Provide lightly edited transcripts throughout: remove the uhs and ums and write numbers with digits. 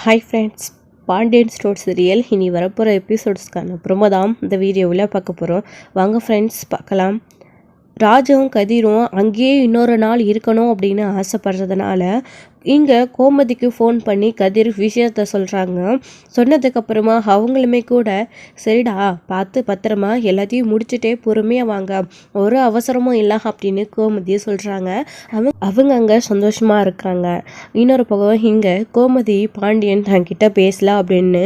Hi friends, Pandian store serial இனி வரப்போகிற எபிசோட்ஸ்க்கான promo தான் இந்த வீடியோவில் பார்க்க போகிறோம். வாங்க ஃப்ரெண்ட்ஸ் பார்க்கலாம். ராஜும் கதிரும் அங்கேயே இன்னொரு நாள் இருக்கணும் அப்படின்னு ஆசைப்படுறதுனால இங்கே கோமதிக்கு ஃபோன் பண்ணி கதிர் விஷயத்த சொல்கிறாங்க. சொன்னதுக்கப்புறமா அவங்களுமே கூட சரிடா பார்த்து பத்திரமா எல்லாத்தையும் முடிச்சுட்டே பொறுமையாக வாங்க, ஒரு அவசரமும் இல்லை அப்படின்னு கோமதியை சொல்கிறாங்க. அவங்க அங்கே சந்தோஷமாக இருக்காங்க. இன்னொரு பக்கம் இங்கே கோமதி பாண்டியன் தங்கிட்ட பேசல அப்படின்னு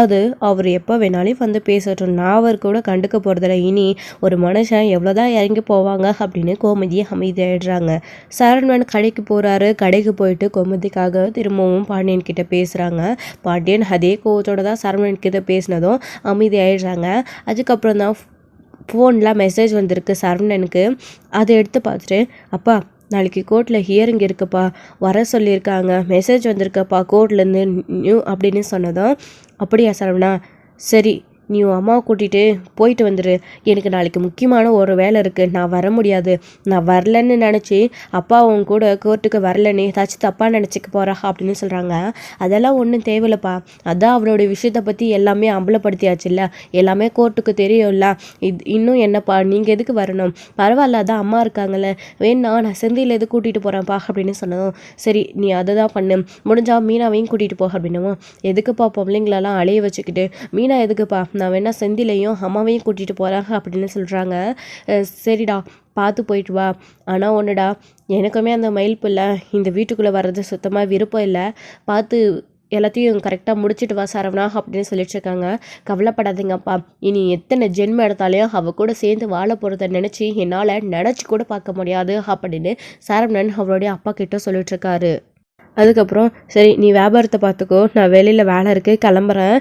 அது அவர் எப்போ வேணாலும் வந்து பேசட்டும், நான் அவர் கூட கண்டுக்க போகிறதில்ல, இனி ஒரு மனுஷன் எவ்வளோதான் இறங்கி போவாங்க அப்படின்னு கோமதியை அமைதியாயிடுறாங்க. சரண்வன் கடைக்கு போகிறாரு. கடைக்கு போயிட்டு கோமதிக்காக திரும்பவும் பாண்டியன் கிட்ட பேசுகிறாங்க. பாண்டியன் அதே கோவத்தோட தான் சரவணன் கிட்ட பேசினதும் அமைதியாயிடுறாங்க. அதுக்கப்புறம் தான் ஃபோனில் மெசேஜ் வந்திருக்கு சரவணனுக்கு. அதை எடுத்து பார்த்துட்டு, அப்பா நாளைக்கு கோர்ட்டில் ஹியரிங் இருக்குப்பா, வர சொல்லியிருக்காங்க, மெசேஜ் வந்திருக்கப்பா கோர்ட்லேருந்து நியூ அப்படின்னு சொன்னதும், அப்படியா சரவணா, சரி நீ உன் அம்மாவை கூட்டிகிட்டு போயிட்டு வந்துடு, எனக்கு நாளைக்கு முக்கியமான ஒரு வேலை இருக்குது, நான் வர முடியாது, நான் வரலன்னு நினச்சி அப்பா உன் கூட கோர்ட்டுக்கு வரலன்னு ஏதாச்சும் தப்பாக நினச்சிக்க போகிறா அப்படின்னு சொல்கிறாங்க. அதெல்லாம் ஒன்றும் தேவையில்லப்பா, அதான் அவளுடைய விஷயத்தை பற்றி எல்லாமே அம்பலப்படுத்தியாச்சு இல்லை, எல்லாமே கோர்ட்டுக்கு தெரியும்ல, இன்னும் என்னப்பா நீங்கள் எதுக்கு வரணும், பரவாயில்ல அதான் அம்மா இருக்காங்கல்ல, வேணா நான் செந்தியில் எது கூட்டிகிட்டு போகிறேன்ப்பா அப்படின்னு சொன்னதும், சரி நீ அதை தான் பண்ணு, முடிஞ்சா மீனாவையும் கூட்டிகிட்டு போ அப்படின்னவும், எதுக்குப்பா பொம்பளைங்களெல்லாம் அலைய வச்சுக்கிட்டு, மீனா எதுக்குப்பா, நான் வேணா செந்திலையும் அம்மாவையும் கூட்டிகிட்டு போகிறாங்க அப்படின்னு சொல்கிறாங்க. சரிடா பார்த்து போயிட்டு வா, ஆனால் ஒன்றுடா, எனக்குமே அந்த மயில் பிள்ளை இந்த வீட்டுக்குள்ளே வர்றது சுத்தமாக விருப்பம் இல்லை, பார்த்து எல்லாத்தையும் கரெக்டாக முடிச்சுட்டு வா சரவணா அப்படின்னு சொல்லிட்டு இருக்காங்க. கவலைப்படாதீங்கப்பா, இனி எத்தனை ஜென்மம் எடுத்தாலையும் அவள் கூட சேர்ந்து வாழ போகிறத நினச்சி என்னால் நினச்சி கூட பார்க்க முடியாது அப்படின்னு சரவணன் அவருடைய அப்பா கிட்ட சொல்லிட்டு இருக்காரு. அதுக்கப்புறம் சரி நீ வியாபாரத்தை பார்த்துக்கோ, நான் வெளியில் வேலை இருக்குது கிளம்புறேன்,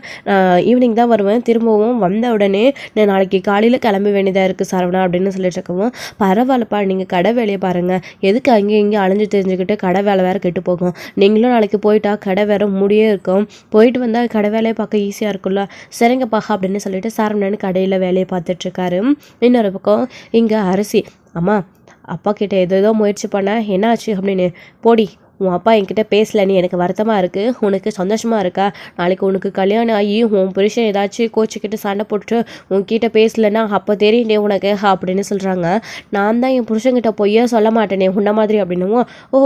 ஈவினிங் தான் வருவேன், திரும்பவும் வந்த உடனே நான் நாளைக்கு காலையில் கிளம்ப வேண்டியதாக இருக்குது சரவணா அப்படின்னு சொல்லிட்டு இருக்கவும், பரவாயில்லப்பா நீங்கள் கடை வேலையை பாருங்கள், எதுக்கு அங்கேயும் இங்கேயும் அலைஞ்சு தெரிஞ்சுக்கிட்டு கடை வேலை வேறு கெட்டு போகும், நீங்களும் நாளைக்கு போயிட்டா கடை வேறு முடியே இருக்கும், போயிட்டு வந்தால் கடை வேலையை பார்க்க ஈஸியாக இருக்கும்ல, சரிங்கப்பா அப்படின்னு சொல்லிட்டு சரவணன் கடையில் வேலையை பார்த்துட்ருக்காரு. இன்னொரு பக்கம் இங்கே அரிசி, அம்மா அப்பா கிட்ட ஏதோ முயற்சி பண்ண என்னாச்சு அப்படின்னு, போடி உன் அப்பா என்கிட்ட பேசலன்னு எனக்கு வருத்தமாக இருக்குது, உனக்கு சந்தோஷமாக இருக்கா, நாளைக்கு உனக்கு கல்யாணம் ஆகி உன் புருஷன் ஏதாச்சும் கோச்சிக்கிட்டு சண்டை போட்டுட்டு உன்கிட்ட பேசலைன்னா அப்போ தெரியுண்டே உனக்கு அப்படின்னு சொல்கிறாங்க. நான் தான் என் புருஷன்கிட்ட பொய்யா சொல்ல மாட்டேனே உன்ன மாதிரி அப்படின்னும், ஓ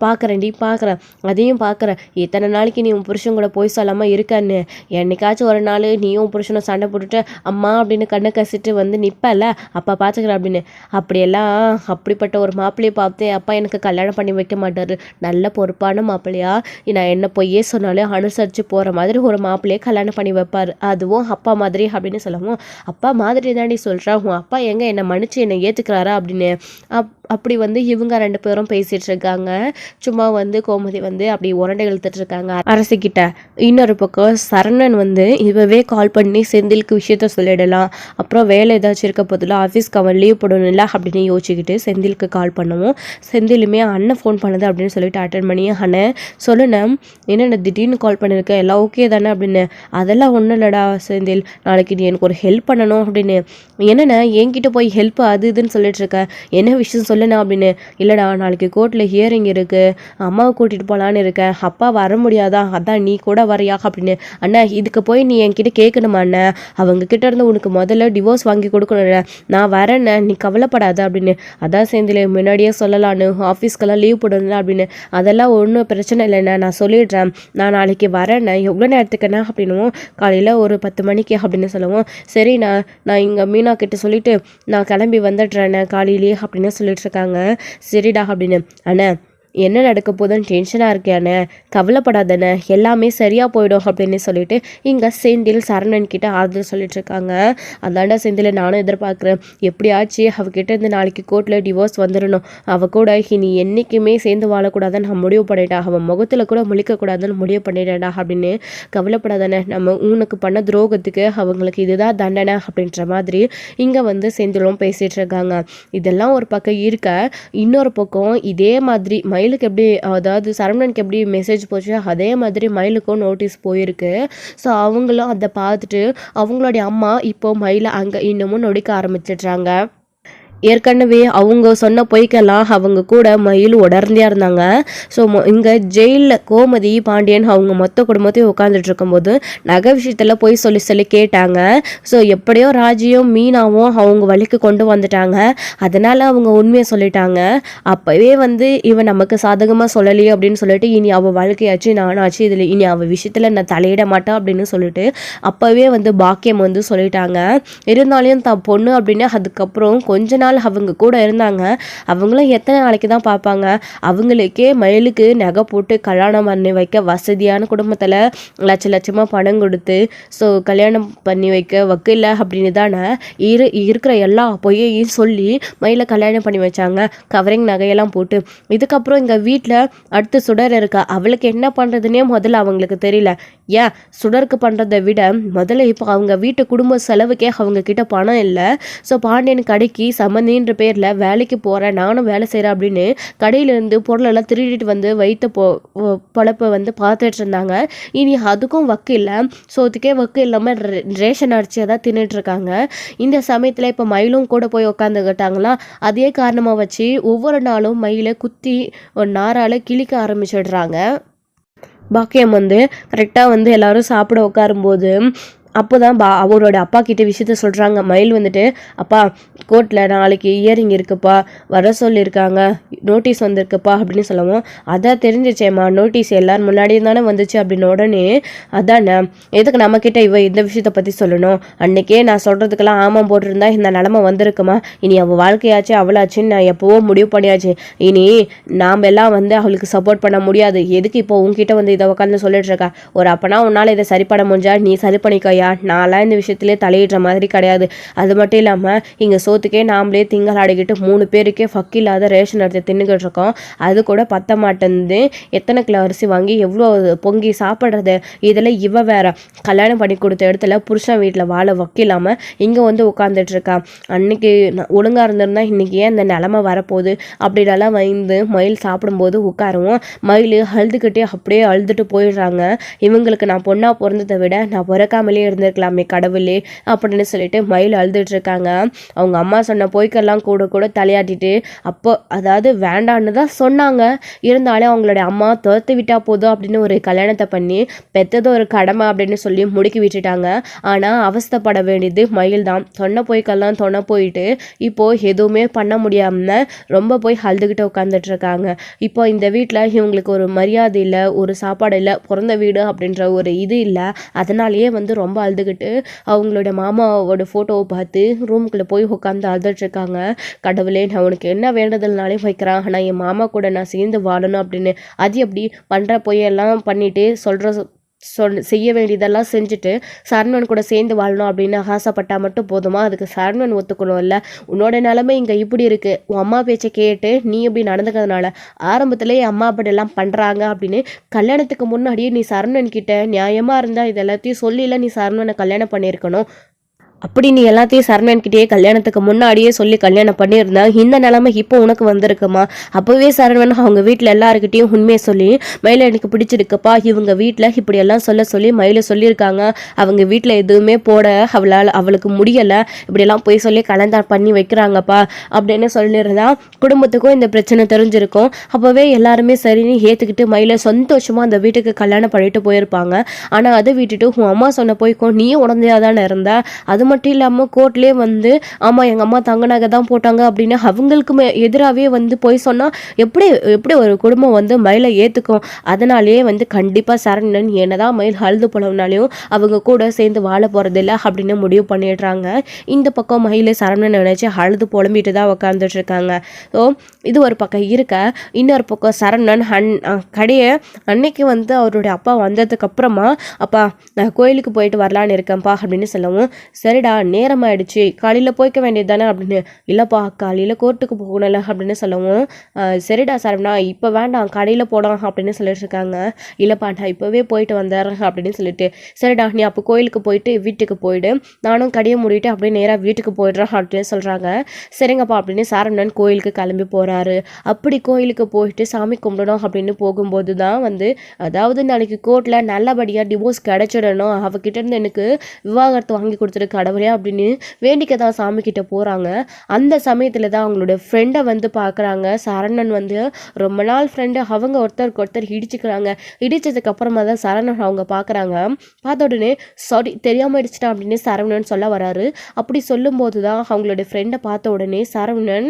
பார்க்குறேன்டி பார்க்குறேன், அதையும் பார்க்குறேன், எத்தனை நாளைக்கு நீ உன் புருஷன் கூட பொய் சொல்லாமல் இருக்கன்னு, என்னைக்காச்சும் ஒரு நாள் நீயும் புருஷனை சண்டை போட்டுட்டு அம்மா அப்படின்னு கண்ணை கசிட்டு வந்து நிற்பல, அப்போ பார்த்துக்கிறேன் அப்படின்னு, அப்படியெல்லாம் அப்படிப்பட்ட ஒரு மாப்பிள்ளையை பார்த்து அப்பா எனக்கு கல்யாணம் பண்ணி வைக்க மாட்டார், நல்ல பொறுப்பான மாப்பிள்ளையா, நான் என்ன பொய்யே சொன்னாலும் அனுசரித்து போகிற மாதிரி ஒரு மாப்பிள்ளையை கல்யாணம் பண்ணி வைப்பார், அதுவும் அப்பா மாதிரி அப்படின்னு சொல்லவும், அப்பா மாதிரி தாண்டி சொல்கிறா, உன் அப்பா எங்கே என்னை மன்னிச்சு என்னை ஏற்றுக்கிறாரா அப்படின்னு அப்படி வந்து இவங்க ரெண்டு பேரும் பேசிகிட்டு இருக்காங்க. சும்மா வந்து கோமதி வந்து அப்படி உரண்டை இழுத்துட்டு இருக்காங்க அரசிக்கிட்ட. இன்னொரு பக்கம் சரணன் வந்து இவவே கால் பண்ணி செந்திலுக்கு விஷயத்த சொல்லிடலாம், அப்புறம் வேலை ஏதாச்சும் இருக்க போதில் ஆஃபீஸ்க்கு அவன் லீவ் போடணும்ல அப்படின்னு யோசிச்சுக்கிட்டு செந்திலுக்கு கால் பண்ணவும், செந்திலுமே அண்ணன் ஃபோன் பண்ணுது அப்படின்னு சொல்லிட்டு அட்டன் பண்ணி, அண்ணன் சொல்லுண்ணேன், என்னென்ன திடீர்னு கால் பண்ணியிருக்கேன், எல்லாம் ஓகே தானே அப்படின்னு, அதெல்லாம் ஒன்றும் இல்லைடா செந்தில், நாளைக்கு நீ எனக்கு ஒரு ஹெல்ப் பண்ணணும் அப்படின்னு, என்னென்ன என்கிட்ட போய் ஹெல்ப் அது இதுன்னு சொல்லிட்டு இருக்க, என்ன விஷயம் சொல்லுண்ணா அப்படின்னு, இல்லைடா நாளைக்கு கோர்ட்டில் ஹியரிங் இருக்குது, அம்மாவை கூட்டிகிட்டு போகலான்னு இருக்கேன், அப்பா வர முடியாதா, அதான் நீ கூட வரையா அப்படின்னு, அண்ணா இதுக்கு போய் நீ என்கிட்ட கேட்கணுமா அண்ணா, அவங்க கிட்ட இருந்து உனக்கு முதல்ல டிவோர்ஸ் வாங்கி கொடுக்கணும்ல, நான் வரேண்ணே நீ கவலைப்படாத அப்படின்னு, அதான் சேர்ந்துல முன்னாடியே சொல்லலான்னு ஆஃபீஸ்க்கெல்லாம் லீவ் போடணும்ல அப்படின்னு, அதெல்லாம் ஒன்றும் பிரச்சனை இல்லைண்ணா நான் சொல்லிடுறேன், நான் நாளைக்கு வரேண்ணே, எவ்வளோ நேரத்துக்குண்ணா அப்படின்னும், காலையில் ஒரு 10 மணிக்கு அப்படின்னு சொல்லவும், சரிண்ணா நான் இங்கே மீனா கிட்ட சொல்லிவிட்டு நான் கிளம்பி வந்துடுறேண்ணே காலையிலேயே அப்படின்னு சொல்லிட்டு இருக்காங்க. சரிடா அப்படின்னு, அண்ணா என்ன நடக்க போதுன்னு டென்ஷனாக இருக்கேண்ணே, கவலைப்படாதண்ணே எல்லாமே சரியாக போயிடும் அப்படின்னு சொல்லிட்டு இங்கே செந்தில் சரணன் கிட்ட ஆறுதல் சொல்லிட்டு இருக்காங்க. அதாண்டா செந்தில் நானும் எதிர்பார்க்குறேன், எப்படியாச்சு அவகிட்ட இருந்து நாளைக்கு கோர்ட்டில் டிவோர்ஸ் வந்துடணும், அவள் கூட இனி என்றைக்குமே சேர்ந்து வாழக்கூடாதுன்னு நான் முடிவு பண்ணிட்டா, அவன் முகத்தில் கூட முழிக்கக்கூடாதுன்னு முடிவு பண்ணிட்டேன்டா அப்படின்னு, கவலைப்படாதானே நம்ம உனக்கு பண்ண துரோகத்துக்கு அவங்களுக்கு இதுதான் தண்டனை அப்படின்ற மாதிரி இங்கே வந்து செந்திலும் பேசிகிட்டு இருக்காங்க. இதெல்லாம் ஒரு பக்கம் இருக்க, இன்னொரு பக்கம் இதே மாதிரி மயிலுக்கு எப்படி, அதாவது சரவணனுக்கு எப்படி மெசேஜ் போச்சு அதே மாதிரி மயிலுக்கும் நோட்டீஸ் போயிருக்கு. ஸோ அவங்களும் அதை பார்த்துட்டு அவங்களுடைய அம்மா இப்போ மயிலை அங்கே இன்னமும் நொடிக்க ஆரம்பிச்சிடுறாங்க. ஏற்கனவே அவங்க சொன்ன பொய்க்கெல்லாம் அவங்க கூட மயில் உடர்ந்தியா இருந்தாங்க. ஸோ இங்கே ஜெயிலில் கோமதி பாண்டியன் அவங்க மொத்த குடும்பத்தையும் உட்காந்துட்டு இருக்கும்போது நகை விஷயத்தில் பொய் சொல்லி சொல்லி கேட்டாங்க. ஸோ எப்படியோ ராஜியும் மீனாவும் அவங்க வழிக்கு கொண்டு வந்துட்டாங்க. அதனால் அவங்க உண்மையை சொல்லிட்டாங்க. அப்போவே வந்து இவன் நமக்கு சாதகமாக சொல்லலையே அப்படின்னு சொல்லிட்டு இனி அவள் வாழ்க்கையாச்சு நானாச்சு இதில் இனி அவள் விஷயத்தில் நான் தலையிட மாட்டேன் அப்படின்னு சொல்லிட்டு அப்போவே வந்து பாக்கியம் வந்து சொல்லிட்டாங்க. இருந்தாலும் தான் பொண்ணு அப்படின்னு அதுக்கப்புறம் கொஞ்ச நாள் அவங்க கூட இருந்தாங்க. அவங்களும் எத்தனை நாளைக்கு தான் பார்ப்பாங்க. அவங்களுக்கே மயிலுக்கு நகை போட்டு கல்யாணம் பண்ணி வைக்க வசதியான குடும்பத்தில் லட்சமாக பணம் கொடுத்து ஸோ கல்யாணம் பண்ணி வைக்க வக்கில்ல அப்படின்னு தானே இருக்கிற எல்லா பொய்யையும் சொல்லி மயிலை கல்யாணம் பண்ணி வச்சாங்க, கவரிங் நகையெல்லாம் போட்டு. இதுக்கப்புறம் இங்கே வீட்டில் அடுத்து சுடர் இருக்கா, அவளுக்கு என்ன பண்ணுறதுனே முதல்ல அவங்களுக்கு தெரியல. ஏன் சுடருக்கு பண்ணுறதை விட முதல்ல இப்போ அவங்க வீட்டு குடும்ப செலவுக்கே அவங்க கிட்ட பணம் இல்லை. ஸோ பாண்டியன் கடைக்கு சம்மந்தின்ற பேரில் வேலைக்கு போகிறேன், நானும் வேலை செய்கிறேன் அப்படின்னு கடையிலேருந்து பொருளெல்லாம் திருடிட்டு வந்து வைத்த பொழப்பை வந்து பார்த்துட்டு இருந்தாங்க. இனி அதுக்கும் வக்கு இல்லை, சோத்துக்கே வக்கு இல்லாமல் ரேஷன் அரிசியை தான் தின்னுட்ருக்காங்க. இந்த சமயத்தில் இப்போ மயிலும் கூட போய் உட்காந்துக்கிட்டாங்களா, அதே காரணமாக வச்சு ஒவ்வொரு நாளும் மயிலை குத்தி ஒரு நாரால் கிழிக்க ஆரம்பிச்சிடுறாங்க. பாக்கியம் வந்து கரெக்டாக வந்து எல்லாரும் சாப்பிட உட்காரும்போது அப்போ தான் அவரோட அப்பா கிட்ட விஷயத்த சொல்கிறாங்க. மயில் வந்துட்டு, அப்பா கோர்ட்டில் நாளைக்கு இயரிங் இருக்குப்பா, வர சொல்லியிருக்காங்க, நோட்டீஸ் வந்திருக்குப்பா அப்படின்னு சொல்லவும், அதான் தெரிஞ்சிச்சேம்மா, நோட்டீஸ் எல்லோரும் முன்னாடியும் தானே வந்துச்சு அப்படின்னு. உடனே அதானே எதுக்கு நம்மக்கிட்ட இந்த விஷயத்தை பற்றி சொல்லணும், அன்றைக்கே நான் சொல்கிறதுக்கெல்லாம் ஆமாம் போட்டிருந்தா இந்த நிலமை வந்திருக்குமா, இனி அவள் வாழ்க்கையாச்சு அவளாச்சுன்னு நான் எப்போவோ முடிவு பண்ணியாச்சு, இனி நாம் எல்லாம் வந்து அவளுக்கு சப்போர்ட் பண்ண முடியாது, எதுக்கு இப்போ உங்ககிட்ட வந்து இதை உட்காந்து சொல்லிட்டு இருக்கா, ஒரு அப்பனா உன்னால் இதை சரி பண்ண முடிஞ்சா நீ சரி பண்ணிக்கோயா, நான்லாம் இந்த விஷயத்திலே தலையிடுற மாதிரி கிடையாது. அது மட்டும் இல்லாமல் இங்கே சோத்துக்கே நாமளே திங்கள் ஆடிக்கிட்டு 3 பேருக்கே ஃபக்கு இல்லாத ரேஷன் அரிசி தின்னுக்கிட்டு இருக்கோம், அது கூட பத்த மாட்டேந்து, எத்தனை கிலோ அரிசி வாங்கி எவ்வளோ பொங்கி சாப்பிட்றது, இதில் இவ வேற கல்யாணம் பண்ணி கொடுத்த இடத்துல புருஷன் வீட்டில் வாழ வக்கில்லாமல் இங்கே வந்து உட்காந்துட்டு இருக்கா, அன்னைக்கு ஒழுங்காக இருந்திருந்தா இன்றைக்கி ஏன் இந்த நிலமை வரப்போகுது அப்படின்னலாம் வந்து மயில் சாப்பிடும்போது உட்காருவோம். மயில் அழுதுகிட்டே அப்படியே அழுதுட்டு போயிடுறாங்க. இவங்களுக்கு நான் பொண்ணாக பிறந்ததை விட நான் பிறக்காமலே இருந்திருக்கலாமே கடவுளே அப்படின்னு சொல்லிட்டு மயில் அழுதுட்டு இருக்காங்க. அவங்க அம்மா சொன்ன பொய்க்கெல்லாம் கூட கூட தலையாட்டிட்டு அப்போ அதாவது வேண்டான்னு தான் சொன்னாங்க, இருந்தாலும் அவங்களுடைய அம்மா துரத்து விட்டா போதும் அப்படின்னு ஒரு கல்யாணத்தை பண்ணி பெற்றது ஒரு கடமை அப்படின்னு சொல்லி முடுக்கி விட்டுட்டாங்க. ஆனால் அவஸ்தைப்பட வேண்டியது மயில் தான். சொன்ன பொய்க்கெல்லாம் தொண போயிட்டு இப்போ எதுவுமே பண்ண முடியாமல் ரொம்ப போய் அழுதுகிட்டு உட்காந்துட்டு இருக்காங்க. இப்போ இந்த வீட்டில் இவங்களுக்கு ஒரு மரியாதை இல்லை, ஒரு சாப்பாடு இல்லை, பிறந்த வீடு அப்படின்ற ஒரு இது இல்லை. அதனாலேயே வந்து ரொம்ப அழுதுகிட்டு அவங்களோட மாமாவோட ஃபோட்டோவை பார்த்து ரூமுக்குள்ளே போய் உட்காந்து அழுதுட்ருக்காங்க. கடவுளே, நான் உனக்கு என்ன வேண்டுதல்னாலே வைக்கிறான், ஆனால் என் மாமா கூட நான் சேர்ந்து வாழணும் அப்படின்னு. அது எப்படி பண்ணுற பொய்யெல்லாம் பண்ணிட்டு செய்ய வேண்டியதெல்லாம் செஞ்சுட்டு சரண்வன் கூட சேர்ந்து வாழணும் அப்படின்னு ஆசைப்பட்டால் மட்டும் போதுமா, அதுக்கு சரண்வன் ஒத்துக்கணும் இல்லை. உன்னோட நிலைமை இங்கே இப்படி இருக்குது, உன் அம்மா பேச்சை கேட்டு நீ இப்படி நடந்துக்கிறதுனால ஆரம்பத்தில் என் அம்மா அப்படிலாம் பண்ணுறாங்க அப்படின்னு கல்யாணத்துக்கு முன்னாடியே நீ சரண்வன் கிட்ட நியாயமாக இருந்தால் இது எல்லாத்தையும் சொல்லில நீ சரண்வனை கல்யாணம் பண்ணியிருக்கணும். அப்படி நீ எல்லாத்தையும் சரண்வன்கிட்டயே கல்யாணத்துக்கு முன்னாடியே சொல்லி கல்யாணம் பண்ணியிருந்தா இந்த நிலைமை இப்போ உனக்கு வந்திருக்குமா. அப்போவே சரண்வன் அவங்க வீட்டில் எல்லாருக்கிட்டையும் உண்மையை சொல்லி மயிலை எனக்கு பிடிச்சிருக்குப்பா, இவங்க வீட்டில் இப்படியெல்லாம் சொல்லி மயிலை சொல்லியிருக்காங்க, அவங்க வீட்டில் எதுவுமே போட அவளுக்கு முடியலை, இப்படியெல்லாம் போய் சொல்லி கல்யாணம் பண்ணி வைக்கிறாங்கப்பா அப்படின்னு சொல்லியிருந்தா குடும்பத்துக்கும் இந்த பிரச்சனை தெரிஞ்சிருக்கும். அப்போவே எல்லாருமே சரின்னு ஏற்றுக்கிட்டு மயிலை சந்தோஷமாக அந்த வீட்டுக்கு கல்யாணம் பண்ணிட்டு போயிருப்பாங்க. ஆனால் அதை விட்டுட்டு உன் அம்மா சொன்ன போய்க்கும் நீயும் உடந்தையாக தானே இருந்தா, அது மட்டும் இல்லாமல் கோர்ட்லேயே வந்து ஆமாம் எங்கள் அம்மா தங்க நகை தான் போட்டாங்க அப்படின்னு அவங்களுக்கு எதிராகவே வந்து போய் சொன்னால் எப்படி ஒரு குடும்பம் வந்து மயிலை ஏற்றுக்கும். அதனாலேயே வந்து கண்டிப்பாக சரண்வன் என்னதான் மயில் அழுது போனவனாலையும் அவங்க கூட சேர்ந்து வாழ போகிறதில்ல அப்படின்னு முடிவு பண்ணிடுறாங்க. இந்த பக்கம் மயில் சரண்வன் நினச்சி அழுது புலம்பிட்டு தான் உட்காந்துட்டு இருக்காங்க. ஸோ இது ஒரு பக்கம் இருக்க, இன்னொரு பக்கம் சரண்வன் கடையை அன்னைக்கு வந்து அவருடைய அப்பா வந்ததுக்கப்புறமா அப்பா நான் கோயிலுக்கு போயிட்டு வரலான்னு இருக்கேன்ப்பா அப்படின்னு சொல்லவும், சரி நேரம் ஆயிடுச்சு காலையில் போய்க்க வேண்டியது தானே அப்படின்னு. இல்லைப்பா காலையில் கோர்ட்டுக்கு போகணும்ல அப்படின்னு சொல்லவும், சரிடா சரவணா இப்போ வேண்டாம் கடையில் போடாம் அப்படின்னு சொல்லிட்டு இருக்காங்க. இல்லைப்பா நான் இப்போவே போயிட்டு வந்துடுறேன் அப்படின்னு சொல்லிட்டு, சரிடா நீ அப்போ கோயிலுக்கு போயிட்டு வீட்டுக்கு போயிடு, நானும் கடையை மூடிட்டு அப்படியே நேராக வீட்டுக்கு போயிடுறேன் அப்படின்னு சொல்கிறாங்க. சரிங்கப்பா அப்படின்னு சரவணன் கோயிலுக்கு கிளம்பி போகிறாரு. அப்படி கோயிலுக்கு போயிட்டு சாமி கும்பிடணும் அப்படின்னு போகும்போது தான் வந்து அதாவது நாளைக்கு கோர்ட்டில் நல்லபடியாக டிவோர்ஸ் கிடைச்சிடணும், அவகிட்ட இருந்து எனக்கு விவாகரத்து வாங்கி கொடுத்துருக்கு கடவுளே அப்படின்னு வேண்டிக்க தான் சாமி கிட்ட போகிறாங்க. அந்த சமயத்தில் தான் அவங்களோட ஃப்ரெண்டை வந்து பார்க்குறாங்க. சரவணன் வந்து ரொம்ப நாள் ஃப்ரெண்டு, அவங்க ஒருத்தருக்கு ஒருத்தர் இடிச்சுக்கிறாங்க. இடிச்சதுக்கு அப்புறமா தான் சரவணன் அவங்க பார்க்குறாங்க. பார்த்த உடனே சாரி தெரியாமல் இடிச்சிட்டேன் அப்படின்னு சரவணன் சொல்ல வராரு. அப்படி சொல்லும்போது தான் அவங்களோட ஃப்ரெண்டை பார்த்த உடனே சரவணன்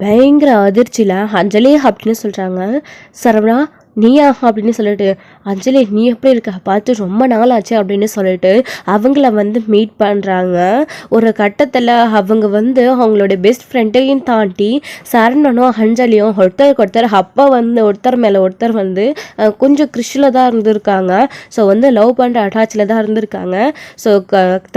பயங்கர அதிர்ச்சியில் அஞ்சலி அப்படின்னு சொல்கிறாங்க. சரவணா நீயா அப்படின்னு சொல்லிட்டு, அஞ்சலி நீ எப்படி இருக்க பார்த்து ரொம்ப நாள் ஆச்சு அப்படின்னு சொல்லிட்டு அவங்கள வந்து மீட் பண்ணுறாங்க. ஒரு கட்டத்தில் அவங்க வந்து அவங்களோட பெஸ்ட் ஃப்ரெண்டையும் தாண்டி சரவணனும் அஞ்சலியும் ஒருத்தருக்கு ஒருத்தர் அப்பா வந்து ஒருத்தர் மேலே ஒருத்தர் வந்து கொஞ்சம் கிறிஷில் தான் இருந்திருக்காங்க. ஸோ வந்து லவ் பண்ணுற அட்டாச்சில் தான் இருந்திருக்காங்க. ஸோ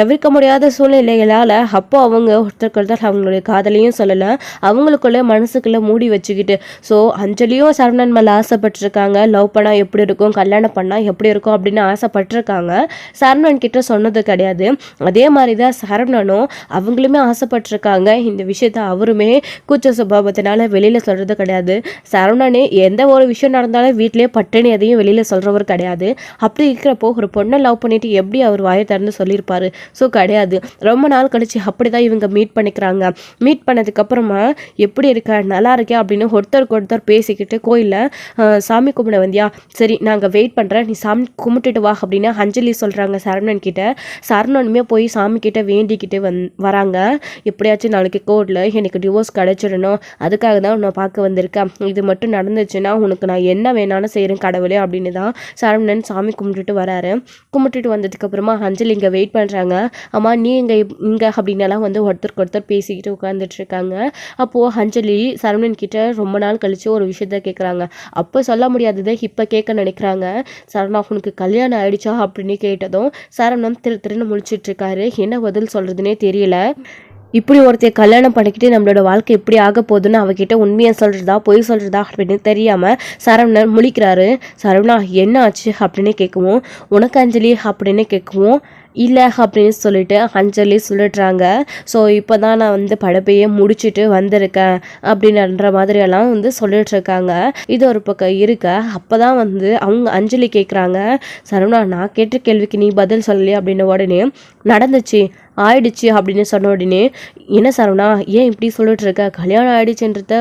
தவிர்க்க முடியாத சூழ்நிலைகளால் அப்போ அவங்க ஒருத்தருக்கு ஒருத்தர் அவங்களுடைய காதலையும் சொல்லலை, அவங்களுக்குள்ளே மனசுக்குள்ளே மூடி வச்சுக்கிட்டு. ஸோ அஞ்சலியும் சரவணன் மேலே ஆசைப்பட்டிருக்காங்க. லவ் பண்ணா எப்படி இருக்கும், கல்யாணம் பண்ணா எப்படி இருக்கும் அப்படின்னு ஆசைப்பட்டிருக்காங்க. சரவணன் கிட்ட சொன்னது கிடையாது. அதே மாதிரி தான் சரவணனும் அவங்களுமே ஆசைப்பட்டிருக்காங்க. இந்த விஷயத்த அவருமே கூச்ச சுபாவத்தினால வெளியில சொல்றது கிடையாது. சரவணனே எந்த ஒரு விஷயம் நடந்தாலும் வீட்டிலேயே பட்டினி எதையும் வெளியில சொல்றவர் கிடையாது. அப்படி இருக்கிறப்போ ஒரு பொண்ணை லவ் பண்ணிட்டு எப்படி அவர் வாயை திறந்து சொல்லியிருப்பாரு? ஸோ கிடையாது. ரொம்ப நாள் கழிச்சு அப்படிதான் இவங்க மீட் பண்ணிக்கிறாங்க. மீட் பண்ணதுக்கு அப்புறமா எப்படி இருக்க, நல்லா இருக்கே அப்படின்னு ஒருத்தருக்கு ஒருத்தர் பேசிக்கிட்டு கோயிலில் சாமி கும்பிட வந்தியா, சரி நாங்கள் வெயிட் பண்ணுறேன், நீ சாமி கும்பிட்டுட்டு வா அப்படின்னு அஞ்சலி சொல்கிறாங்க சரவணன் கிட்ட. சரவணனுமே போய் சாமி கிட்ட வேண்டிக்கிட்டு வராங்க. எப்படியாச்சும் நாளைக்கு கோர்ட்டில் எனக்கு டிவோர்ஸ் கிடைச்சிடணும், அதுக்காக தான் உன்னை பார்க்க வந்திருக்கேன், இது மட்டும் நடந்துச்சுன்னா உனக்கு நான் என்ன வேணாலும் செய்கிறேன் கடவுளே அப்படின்னு தான் சரவணன் சாமி கும்பிட்டுட்டு வராரு. கும்பிட்டுட்டு வந்ததுக்கப்புறமா அஞ்சலி இங்கே வெயிட் பண்ணுறாங்க. அம்மா நீ இங்கே அப்படின்னலாம் வந்து ஒருத்தருக்கு ஒருத்தர் பேசிக்கிட்டு உட்காந்துட்டு இருக்காங்க. அப்போது அஞ்சலி சரவணன் கிட்ட ரொம்ப நாள் கழிச்சு ஒரு விஷயத்த கேட்குறாங்க. அப்போ சொல்ல முடியாததை இப்போ கேட்க நினைக்கிறாங்க. சரவணா உனக்கு கல்யாணம் ஆயிடுச்சா அப்படின்னு கேட்டதும் சரவணன் திருன்னு முழிச்சிட்டு இருக்காரு. என்ன பதில் சொல்றதுன்னே தெரியல. இப்படி ஒருத்தைய கல்யாணம் பண்ணிக்கிட்டு நம்மளோட வாழ்க்கை எப்படி ஆக போகுதுன்னு அவகிட்ட உண்மையை சொல்கிறதா பொய் சொல்கிறதா அப்படின்னு தெரியாமல் சரவணன் முழிக்கிறாரு. சரவணா என்ன ஆச்சு அப்படின்னு கேட்கவும், உனக்கு அஞ்சலி அப்படின்னு கேட்கவும், இல்லை அப்படின்னு சொல்லிட்டு அஞ்சலி சொல்லிடுறாங்க. ஸோ இப்போ தான் நான் வந்து படப்பையே முடிச்சுட்டு வந்திருக்கேன் அப்படின்ற மாதிரியெல்லாம் வந்து சொல்லிட்டுருக்காங்க. இது ஒரு பக்கம் இருக்க அப்போ தான் வந்து அவங்க அஞ்சலி கேட்குறாங்க, சரவணா நான் கேட்ட கேள்விக்கு நீ பதில் சொல்லலையே அப்படின்னு. உடனே நடந்துச்சு ஆயிடுச்சு அப்படின்னு சொன்ன உடனே, என்ன சரவணா ஏன் இப்படி சொல்லிட்டு இருக்க, கல்யாணம் ஆயிடுச்சுன்றத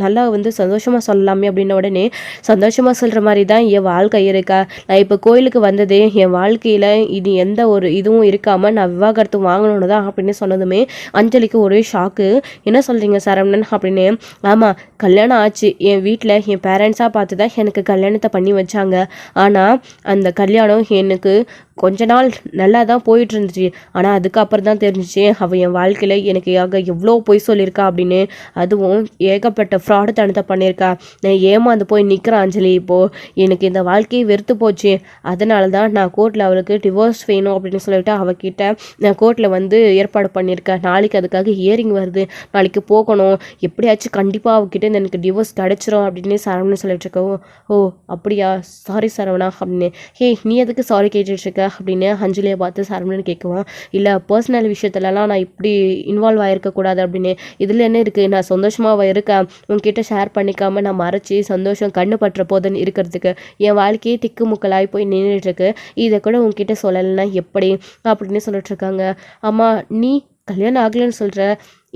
நல்லா வந்து சந்தோஷமாக சொல்லலாமே அப்படின்ன உடனே, சந்தோஷமாக சொல்கிற மாதிரி தான் என் வாழ்க்கை இருக்கா, நான் இப்போ கோயிலுக்கு வந்ததே என் வாழ்க்கையில் இது எந்த ஒரு இதுவும் இருக்காமல் நான் விவாகரத்து வாங்கணுன்னு தான் அப்படின்னு சொன்னதுமே அஞ்சலிக்கு ஒரே ஷாக்கு. என்ன சொல்கிறீங்க சரவணன் அப்படின்னு. ஆமாம் கல்யாணம் ஆச்சு, என் வீட்டில் என் பேரண்ட்ஸாக பார்த்து தான் எனக்கு கல்யாணத்தை பண்ணி வச்சாங்க. ஆனால் அந்த கல்யாணம் எனக்கு கொஞ்ச நாள் நல்லா தான் போயிட்டு இருந்துச்சு. ஆனால் அதுக்கப்புறம் தான் தெரிஞ்சிச்சு அவள் என் வாழ்க்கையில் எனக்கு எவ்வளோ பொய் சொல்லியிருக்கா அப்படின்னு. அதுவும் ஏகப்பட்ட ஃப்ராடு தனத்தை பண்ணியிருக்கா. நான் ஏமாந்து போய் நிற்கிறேன் அஞ்சலி. இப்போது எனக்கு இந்த வாழ்க்கையை வெறுத்து போச்சு. அதனால தான் நான் கோர்ட்டில் அவளுக்கு டிவோர்ஸ் வேணும் அப்படின்னு சொல்லிட்டு அவகிட்ட நான் கோர்ட்டில் வந்து ஏற்பாடு பண்ணியிருக்கேன். நாளைக்கு அதுக்காக ஹியரிங் வருது, நாளைக்கு போகணும், எப்படியாச்சும் கண்டிப்பாக அவகிட்ட எனக்கு டிவோர்ஸ் கிடச்சிரும் அப்படின்னு சரவணன் சொல்லிட்டு இருக்கவும், ஓ அப்படியா சாரி சரவணா அப்படின்னு. ஹே நீ எதுக்கு சாரி கேட்டுட்ருக்க அப்படின்னு அஞ்சலியை பார்த்து சரவணன் கேட்குவோம். இல்லை பர்சனல் விஷயத்துலலாம் நான் இப்படி இன்வால்வ் ஆகிருக்கக்கூடாது அப்படின்னு. இதில் என்ன இருக்குது, நான் சந்தோஷமாக இருக்கேன், உங்ககிட்ட ஷேர் பண்ணிக்காமல் நான் மறைச்சி சந்தோஷம் கண்ணு பற்ற போதுன்னு இருக்கிறதுக்கு என் வாழ்க்கையே திக்குமுக்கலாகி போய் நின்றுட்டுருக்கு, இதை கூட உங்ககிட்ட சொல்லலைன்னா எப்படி அப்படின்னு சொல்லிட்டு இருக்காங்க. அம்மா நீ கல்யாணம் ஆகலைன்னு சொல்கிற,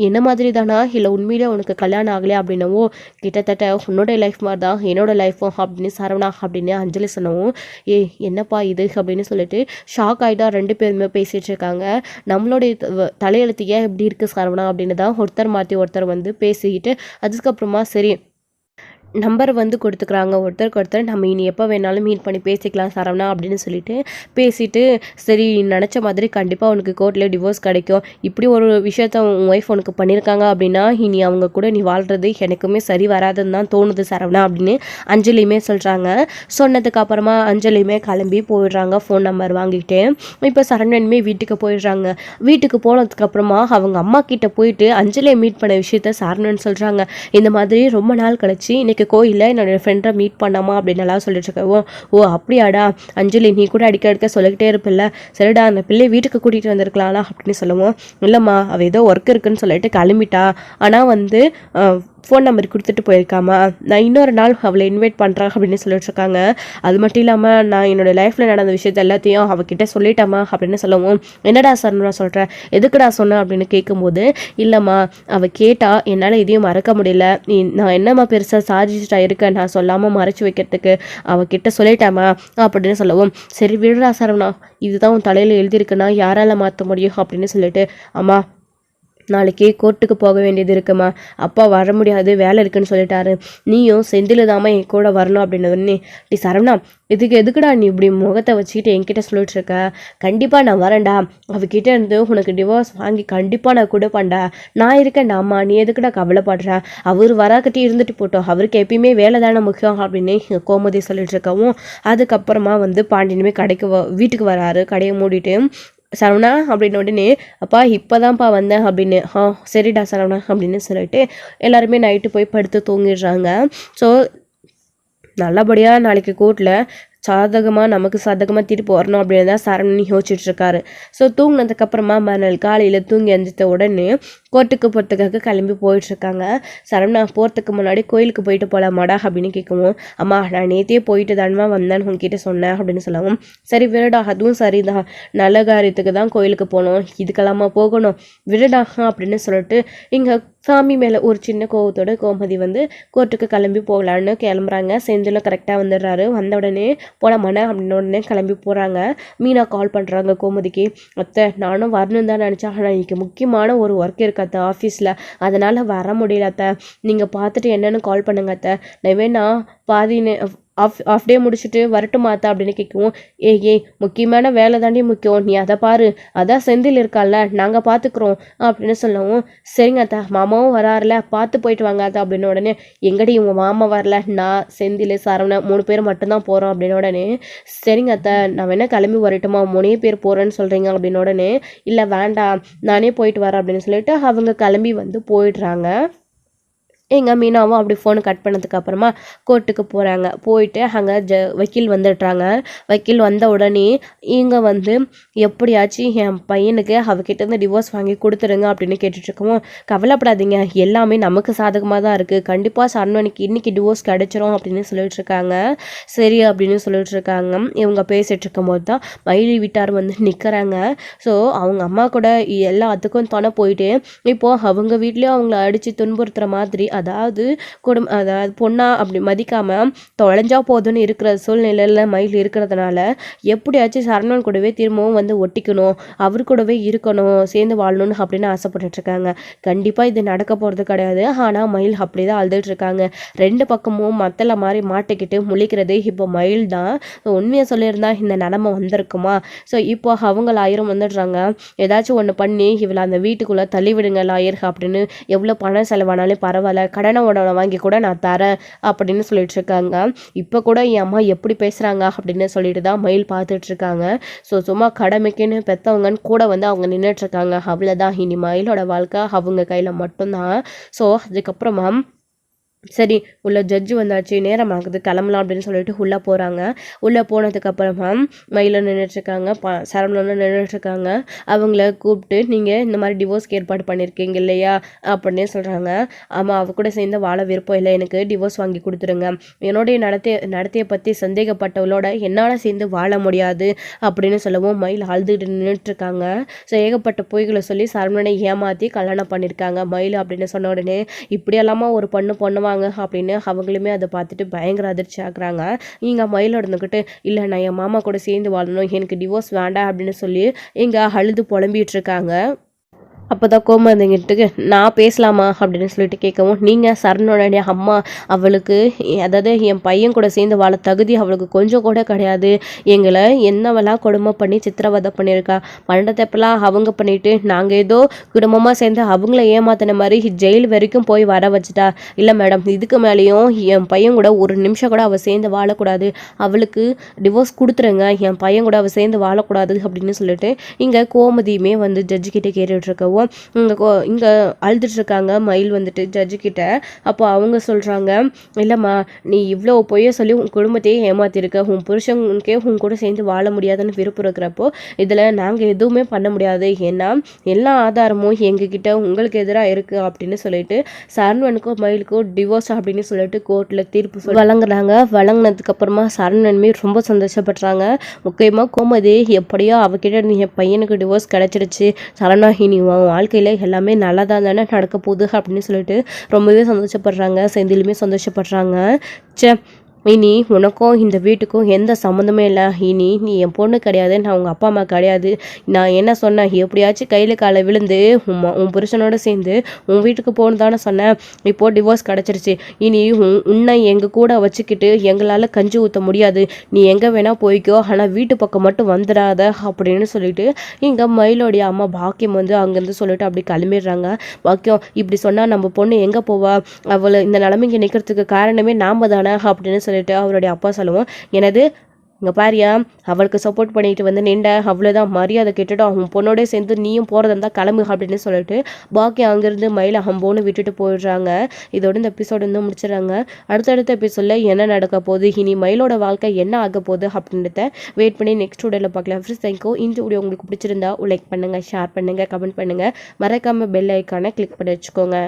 என்ன மாதிரி தானா இல்லை உண்மையிலே உனக்கு கல்யாணம் ஆகலையா அப்படின்னவோ, கிட்டத்தட்ட உன்னோட லைஃப் மாதிரி தான் என்னோட லைஃப்பும் அப்படின்னு சரவணா அப்படின்னு அஞ்சலி சொன்னவும், என்னப்பா இது அப்படின்னு சொல்லிட்டு ஷாக் ஆகிட்டா ரெண்டு பேருமே பேசிகிட்டு இருக்காங்க. நம்மளுடைய தலையெழுத்து ஏன் இப்படி இருக்குது சரவணா அப்படின்னு தான் ஒருத்தர் மாற்றி ஒருத்தர் வந்து பேசிக்கிட்டு அதுக்கப்புறமா சரி நம்பர் வந்து கொடுத்துக்கிறாங்க ஒருத்தருக்கு ஒருத்தர். நம்ம இனி எப்போ வேணாலும் மீட் பண்ணி பேசிக்கலாம் சரவணா அப்படின்னு சொல்லிட்டு பேசிட்டு, சரி நினச்ச மாதிரி கண்டிப்பாக உனக்கு கோர்ட்டில் டிவோர்ஸ் கிடைக்கும், இப்படி ஒரு விஷயத்த உன் ஒய்ஃப் உனக்கு பண்ணியிருக்காங்க அப்படின்னா இனி அவங்க கூட நீ வாழ்கிறது எனக்குமே சரி வராதுன்னு தான் தோணுது சரவணா அப்படின்னு அஞ்சலியுமே சொல்கிறாங்க. சொன்னதுக்கு அப்புறமா அஞ்சலியுமே கிளம்பி போயிடுறாங்க ஃபோன் நம்பர் வாங்கிட்டு. இப்போ சரவணனுமே வீட்டுக்கு போயிடுறாங்க. வீட்டுக்கு போனதுக்கப்புறமா அவங்க அம்மா கிட்ட போயிட்டு அஞ்சலியை மீட் பண்ண விஷயத்த சரவணன் சொல்கிறாங்க. இந்த மாதிரி ரொம்ப நாள் கழிச்சு இன்னைக்கு கோயிலில் என்னோட ஃப்ரெண்டை மீட் பண்ணாமா அப்படின்னு எல்லாம் சொல்லிட்டு இருக்கவோ, ஓ அப்படியாடா அஞ்சலி நீ கூட அடிக்க சொல்லிக்கிட்டே இருப்பில்ல, சரிடா அந்த பிள்ளை வீட்டுக்கு கூட்டிகிட்டு வந்திருக்கலாம்ல அப்படின்னு சொல்லுவோம். இல்லைம்மா அவள் ஏதோ ஒர்க் இருக்குன்னு சொல்லிட்டு கிளம்பிட்டா, ஆனால் வந்து ஃபோன் நம்பர் கொடுத்துட்டு போயிருக்காமா, நான் இன்னொரு நாள் அவளை இன்வைட் பண்ணுறேன் அப்படின்னு சொல்லிட்டு இருக்காங்க. அது மட்டும் இல்லாமல் நான் என்னோடய லைஃப்பில் நடந்த விஷயத்த எல்லாத்தையும் அவகிட்ட சொல்லிட்டேம்மா அப்படின்னு சொல்லவும், என்னடா சார் நான் சொல்கிறேன், எதுக்குடா சொன்னேன் அப்படின்னு கேட்கும்போது, இல்லைம்மா அவள் கேட்டால் என்னால் இதையும் மறக்க முடியல, நான் என்னம்மா பெருசாக சாதிச்சுட்டா இருக்கேன் நான் சொல்லாமல் மறைச்சி வைக்கிறதுக்கு, அவகிட்ட சொல்லிட்டேம்மா அப்படின்னு சொல்லவும், சரி விடுறா சரவணா, இதுதான் உன் தலையில் எழுதியிருக்குன்னா யாரால் மாற்ற முடியும் அப்படின்னு சொல்லிட்டு, அம்மா நாளைக்கு கோர்ட்டுக்கு போக வேண்டியது இருக்குமா, அப்பா வர முடியாது வேலை இருக்குன்னு சொல்லிட்டாரு, நீயும் செந்தில் தாம்மா என் கூட வரணும் அப்படின்னு. டி சரவணா, எதுக்குடா நீ இப்படி முகத்தை வச்சுக்கிட்டு என்கிட்ட சொல்லிட்டு இருக்க, கண்டிப்பாக நான் வரேன்டா, அவகிட்ட இருந்து உனக்கு டிவோர்ஸ் வாங்கி கண்டிப்பாக நான் கொடுப்பேன்டா, நான் இருக்கேன்டா அம்மா, நீ எதுக்குடா கவலைப்படுற, அவர் வராக்கிட்டே இருந்துட்டு போட்டோம், அவருக்கு எப்பயுமே வேலை தானே முக்கியம் அப்படின்னு கோமதி சொல்லிட்டு இருக்கவும், அதுக்கப்புறமா பாண்டியனுமே வீட்டுக்கு வராரு, கடையை மூடிட்டு. சரவணா அப்படின்னு உடனே, அப்பா இப்போதான்ப்பா வந்தேன் அப்படின்னு. சரிடா சரவணா அப்படின்னு சொல்லிட்டு எல்லாருமே நைட்டு போய் படுத்து தூங்கிடுறாங்க. ஸோ நல்லபடியாக நாளைக்கு கோர்ட்டில் நமக்கு சாதகமாக திருப்பி வரணும் அப்படின்னு தான் சரவணன் யோசிச்சுட்டு இருக்காரு. ஸோ தூங்கினதுக்கப்புறமா மறுநாள் காலையில் தூங்கி எழுந்திரித்த உடனே கோர்ட்டுக்கு போகிறதுக்காக கிளம்பி போயிட்டுருக்காங்க. சரவணா போகிறதுக்கு முன்னாடி கோயிலுக்கு போயிட்டு போகலாமாடா அப்படின்னு கேட்கவும், அம்மா நான் நேற்றே போயிட்டு தானமா வந்தேன் உங்ககிட்ட சொன்னேன் அப்படின்னு சொல்லவும், சரி விடடா அதுவும் சரிதான், நல்ல காரியத்துக்கு தான் கோயிலுக்கு போகணும், இதுக்கெல்லாமா போகணும் விடடா அப்படின்னு சொல்லிட்டு இங்கே சாமி மேலே ஒரு சின்ன கோவத்தோட கோமதி கோர்ட்டுக்கு கிளம்பி போகலான்னு கிளம்புறாங்க. செந்திலும் கரெக்டாக வந்துடுறாரு. வந்த உடனே போலாமாண்ணே அப்படின்னு உடனே கிளம்பி போகிறாங்க. மீனா கால் பண்ணுறாங்க கோமதிக்கு, அத்தை நானும் வரணும் தான் நினச்சேன், ஆனால் இன்றைக்கி முக்கியமான ஒரு ஒர்க் இருக்கு அத்தை ஆஃபீஸில், அதனால் வர முடியல அத்தை, நீங்கள் பார்த்துட்டு என்னென்னு கால் பண்ணுங்க அத்தை, நான் வேணா பாதினே ஆஃப் டே முடிச்சுட்டு வரட்டுமா அத்தை அப்படின்னு கேட்கவும், முக்கியமான வேலை தாண்டி முக்கியம், நீ அதை பாரு, அதான் செந்தில் இருக்கால நாங்கள் பார்த்துக்குறோம் அப்படின்னு சொல்லவும், சரிங்க அத்தை மாமாவும் வராருல பார்த்து போயிட்டு வாங்க அத்தை அப்படின்னு உடனே, எங்கடி உங்கள் மாமா வரல, நான் செந்தில் சரவணன் 3 பேர் மட்டும்தான் போகிறோம் அப்படின்னு உடனே, சரிங்க அத்தை நான் வேணா கிளம்பி வரட்டுமா 3 பேர் போகிறேன்னு சொல்கிறீங்க அப்படின்னு உடனே, இல்லை வேண்டாம் நானே போயிட்டு வரேன் அப்படின்னு சொல்லிட்டு அவங்க கிளம்பி போயிடுறாங்க. எங்கள் மீனாவும் அப்படி ஃபோனு கட் பண்ணதுக்கு அப்புறமா கோர்ட்டுக்கு போகிறாங்க. போயிட்டு அங்கே வக்கீல் வந்துடுறாங்க. வக்கீல் வந்த உடனே இங்கே எப்படியாச்சும் என் பையனுக்கு அவகிட்டேருந்து டிவோர்ஸ் வாங்கி கொடுத்துருங்க அப்படின்னு கேட்டுட்ருக்கவும், கவலைப்படாதீங்க எல்லாமே நமக்கு சாதகமாக தான் இருக்குது, கண்டிப்பாக சரவணனுக்கு இன்றைக்கி டிவோர்ஸ் கிடச்சிரும் அப்படின்னு சொல்லிட்டுருக்காங்க. சரி அப்படின்னு சொல்லிட்டுருக்காங்க. இவங்க பேசிகிட்டு இருக்கும்போது தான் மயிலி வீட்டார் நிற்கிறாங்க. ஸோ அவங்க அம்மா கூட எல்லாத்துக்கும் துணை போயிட்டு இப்போது அவங்க வீட்லேயும் அவங்கள அடித்து துன்புறுத்துகிற மாதிரி, அதாவது அதாவது பொண்ணா அப்படி மதிக்காமல் தொலைஞ்சா போதுன்னு இருக்கிற சூழ்நிலையில் மயில் இருக்கிறதுனால எப்படியாச்சும் சரவணன் கூடவே திரும்பவும் ஒட்டிக்கணும், அவர் கூடவே இருக்கணும், சேர்ந்து வாழணும்னு அப்படின்னு ஆசைப்பட்டுட்ருக்காங்க. கண்டிப்பாக இது நடக்க போகிறது கிடையாது. ஆனால் மயில் அப்படி தான் அழுதுட்ருக்காங்க. 2 பக்கமும் மத்தள மாதிரி மாட்டிக்கிட்டு முழிக்கிறது இப்போ மயில் தான். உண்மையை சொல்லியிருந்தா இந்த நிலமை வந்திருக்குமா? ஸோ இப்போ அவங்க லாயரும் வந்துடுறாங்க. ஏதாச்சும் ஒன்று பண்ணி இவளை அந்த வீட்டுக்குள்ளே தள்ளிவிடுங்க லாயர் அப்படின்னு, எவ்வளோ பணம் செலவானாலும் பரவாயில்ல, கடனை உடனே வாங்கி கூட நான் தரேன் அப்படின்னு சொல்லிட்டு இருக்காங்க. இப்போ கூட என் அம்மா எப்படி பேசுகிறாங்க அப்படின்னு சொல்லிட்டு தான் மயில் பார்த்துட்ருக்காங்க. ஸோ சும்மா கடமைக்குன்னு பெற்றவங்கன்னு கூட அவங்க நின்றுட்டுருக்காங்க. அவ்வளோதான், இனி மயிலோட வாழ்க்கை அவங்க கையில் மட்டும்தான். ஸோ அதுக்கப்புறமா சரி உள்ள ஜட்ஜு வந்தாச்சு, நேரம் ஆகுது கிளம்பலாம் அப்படின்னு சொல்லிட்டு உள்ளே போகிறாங்க. உள்ளே போனதுக்கப்புறமா மயில நின்றுட்டுருக்காங்க, சரவணனும் நின்றுட்டுருக்காங்க. அவங்கள கூப்பிட்டு நீங்கள் இந்த மாதிரி டிவோர்ஸ்க்கு ஏற்பாடு பண்ணியிருக்கீங்க இல்லையா அப்படின்னு சொல்கிறாங்க. ஆமாம், அவ கூட சேர்ந்து வாழ விருப்பம் இல்லை, எனக்கு டிவோர்ஸ் வாங்கி கொடுத்துருங்க, என்னுடைய நடத்தையை பற்றி சந்தேகப்பட்டவளோட என்னால் சேர்ந்து வாழ முடியாது அப்படின்னு சொல்லவும் மயில் அழுதுகிட்டு நின்றுட்டுருக்காங்க. ஸோ ஏகப்பட்ட பொய்களை சொல்லி சரவணனை ஏமாற்றி கல்யாணம் பண்ணியிருக்காங்க மயில் அப்படின்னு சொன்ன உடனே, இப்படியெல்லாமா ஒரு பண்ணுவாங்க அப்படின்னு அவங்களுமே அதை பார்த்துட்டு பயங்கர அதிர்ச்சி ஆகுறாங்க. இங்கே மயிலோட இருந்துக்கிட்டு, இல்லை நான் என் மாமா கூட சேர்ந்து வாழணும், எனக்கு டிவோர்ஸ் வேண்டாம் அப்படின்னு சொல்லி இங்கே அழுது புலம்பிகிட்டு இருக்காங்க. அப்போ தான் கோமதிங்கிட்டுக்கு, நான் பேசலாமா அப்படின்னு சொல்லிட்டு கேட்கவும், நீங்கள் சரணுடைய அம்மா, அவளுக்கு அதாவது என் பையன் கூட சேர்ந்து வாழ தகுதி அவளுக்கு கொஞ்சம் கூட கிடையாது, எங்களை என்னவெல்லாம் கொடுமை பண்ணி சித்திரவதை பண்ணியிருக்கா, பன்னெண்டத்தப்பெல்லாம் அவங்க பண்ணிட்டு நாங்கள் ஏதோ குடும்பமாக சேர்ந்து அவங்கள ஏமாத்தின மாதிரி ஜெயில் வரைக்கும் போய் வர வச்சுட்டா. இல்லை மேடம், இதுக்கு மேலேயும் என் பையன் கூட ஒரு நிமிஷம் கூட அவள் சேர்ந்து வாழக்கூடாது, அவளுக்கு டிவோர்ஸ் கொடுத்துருங்க, என் பையன் கூட அவள் சேர்ந்து வாழக்கூடாது அப்படின்னு சொல்லிட்டு இங்கே கோமதியுமே ஜட்ஜுக்கிட்டே கேட்டுட்ருக்கவும், இங்கே அழுதுட்ருக்காங்க மயில் வந்துட்டு ஜட்ஜு கிட்ட. அப்போ அவங்க சொல்கிறாங்க, இல்லைம்மா நீ இவ்வளோ பொய்ய சொல்லி உன் குடும்பத்தையே ஏமாத்திருக்க, உன் புருஷனுக்கே உன் கூட சேர்ந்து வாழ முடியாதுன்னு விருப்பம் இருக்கிறப்போ இதில் நாங்கள் எதுவுமே பண்ண முடியாது, ஏன்னா எல்லா ஆதாரமும் எங்ககிட்ட உங்களுக்கு எதிராக இருக்குது அப்படின்னு சொல்லிட்டு சரவணனுக்கும் மயிலுக்கும் டிவோர்ஸ் அப்படின்னு சொல்லிட்டு கோர்ட்டில் தீர்ப்பு வழங்குறாங்க. வழங்கினதுக்கு அப்புறமா சரவணனுமே ரொம்ப சந்தோஷப்படுறாங்க. முக்கியமாக கோமதி எப்படியோ அவகிட்ட நீ என் பையனுக்கு டிவோர்ஸ் கிடைச்சிடுச்சு சரணா, இனி உன் வாழ்க்கையில் எல்லாமே நல்லதாக தானே நடக்க போகுது அப்படின்னு சொல்லிட்டு ரொம்பவே சந்தோஷப்படுறாங்க. செந்திலுமே சந்தோஷப்படுறாங்க. இனி உனக்கும் இந்த வீட்டுக்கும் எந்த சம்மந்தமே இல்லை, இனி நீ என் பொண்ணு கிடையாது, நான் உங்கள் அப்பா அம்மா கிடையாது, நான் என்ன சொன்னேன் எப்படியாச்சும் கையில் காலை விழுந்து உன் புருஷனோட சேர்ந்து உன் வீட்டுக்கு போகணும் தானே சொன்னேன், இப்போது டிவோர்ஸ் கிடச்சிருச்சு, இனி உன்னை எங்கள் கூட வச்சுக்கிட்டு எங்களால் கஞ்சி ஊற்ற முடியாது, நீ எங்கே வேணால் போய்க்கோ, ஆனால் வீட்டு பக்கம் மட்டும் வந்துடாத அப்படின்னு சொல்லிட்டு இங்கே மயிலோடைய அம்மா பாக்கியம் அங்கேருந்து சொல்லிட்டு அப்படி கிளம்பிடுறாங்க. பாக்கியம் இப்படி சொன்னால் நம்ம பொண்ணு எங்கே போவா, அவளை இந்த நிலைமைக்கு நிற்கிறதுக்கு காரணமே நாம் தானே அப்படின்னு சொல்லிட்டு அவருடைய அப்பா சொல்லுவோம். எனது இங்கே பாரியா அவளுக்கு சப்போர்ட் பண்ணிட்டு நின்ற அவ்வளோதான், மரியாதை கேட்டுட்டு அவன் பொண்ணோட சேர்ந்து நீயும் போகிறதா இருந்தால் கிளம்பு அப்படின்னு சொல்லிட்டு பாக்கி அங்கேருந்து மயில ஹம்போன்னு விட்டுட்டு போயிடுறாங்க. இதோட இந்த எபிசோடு முடிச்சிடறாங்க. அடுத்தடுத்த எபிசோடில் என்ன நடக்க போகுது, இனி மயிலோட வாழ்க்கை என்ன ஆக போகுது அப்படின்றத வெயிட் பண்ணி நெக்ஸ்ட் வீடியோவில் பார்க்கலாம். Friends thank you. இந்த வீடியோ உங்களுக்கு பிடிச்சிருந்தா லைக் பண்ணுங்கள், ஷேர் பண்ணுங்கள், கமெண்ட் பண்ணுங்கள், மறக்காமல் பெல் ஐக்கானை கிளிக் பண்ணி வச்சுக்கோங்க.